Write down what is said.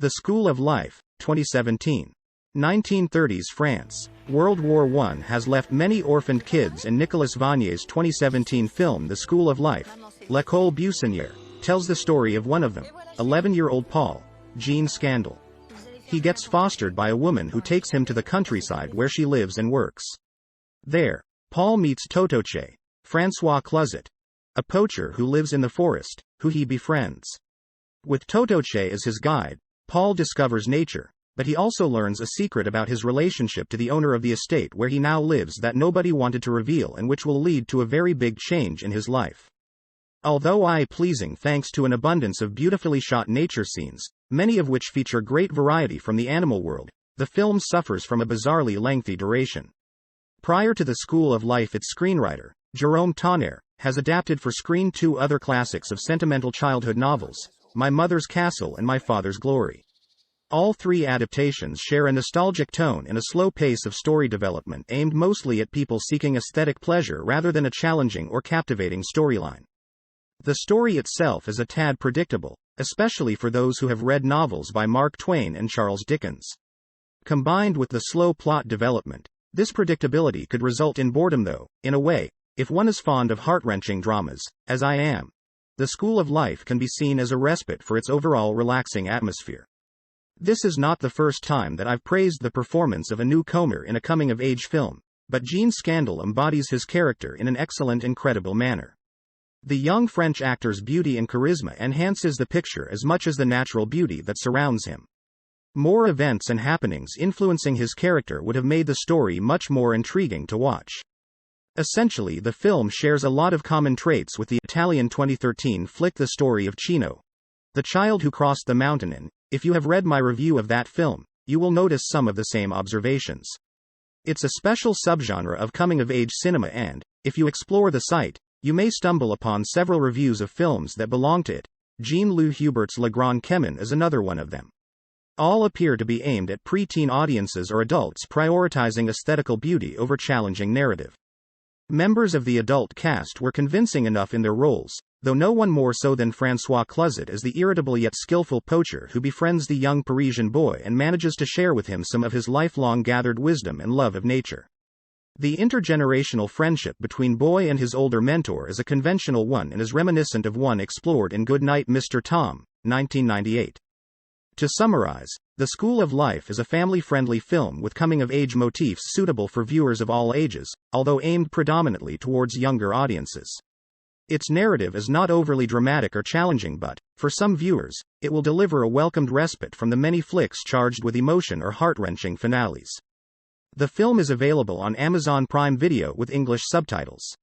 The School of Life, 2017. 1930s France. World War I has left many orphaned kids, and Nicolas Vanier's 2017 film The School of Life, L'École Buissonnière, tells the story of one of them, 11-year-old Paul, Jean Scandal. He gets fostered by a woman who takes him to the countryside where she lives and works. There, Paul meets Totoche, François Cluzet, a poacher who lives in the forest, who he befriends. With Totoche as his guide, Paul discovers nature, but he also learns a secret about his relationship to the owner of the estate where he now lives that nobody wanted to reveal, and which will lead to a very big change in his life. Although eye-pleasing thanks to an abundance of beautifully shot nature scenes, many of which feature great variety from the animal world, the film suffers from a bizarrely lengthy duration. Prior to The School of Life, its screenwriter, Jérôme Tonnerre, has adapted for screen two other classics of sentimental childhood novels, My Mother's Castle and My Father's Glory. All three adaptations share a nostalgic tone and a slow pace of story development aimed mostly at people seeking aesthetic pleasure rather than a challenging or captivating storyline. The story itself is a tad predictable, especially for those who have read novels by Mark Twain and Charles Dickens. Combined with the slow plot development, this predictability could result in boredom, though, in a way, if one is fond of heart-wrenching dramas, as I am. The School of Life can be seen as a respite for its overall relaxing atmosphere. This is not the first time that I've praised the performance of a newcomer in a coming-of-age film, but Jean Scandal embodies his character in an excellent and credible manner. The young French actor's beauty and charisma enhances the picture as much as the natural beauty that surrounds him. More events and happenings influencing his character would have made the story much more intriguing to watch. Essentially, the film shares a lot of common traits with the Italian 2013 flick The Story of Chino, the child who crossed the mountain, and, if you have read my review of that film, you will notice some of the same observations. It's a special subgenre of coming-of-age cinema, and, if you explore the site, you may stumble upon several reviews of films that belong to it. Jean-Louis Hubert's Le Grand Chemin is another one of them. All appear to be aimed at pre-teen audiences or adults prioritizing aesthetical beauty over challenging narrative. Members of the adult cast were convincing enough in their roles, though no one more so than François Cluzet as the irritable yet skillful poacher who befriends the young Parisian boy and manages to share with him some of his lifelong gathered wisdom and love of nature. The intergenerational friendship between Boy and his older mentor is a conventional one and is reminiscent of one explored in Goodnight, Mr. Tom, 1998. To summarize, The School of Life is a family-friendly film with coming-of-age motifs suitable for viewers of all ages, although aimed predominantly towards younger audiences. Its narrative is not overly dramatic or challenging, but, for some viewers, it will deliver a welcomed respite from the many flicks charged with emotion or heart-wrenching finales. The film is available on Amazon Prime Video with English subtitles.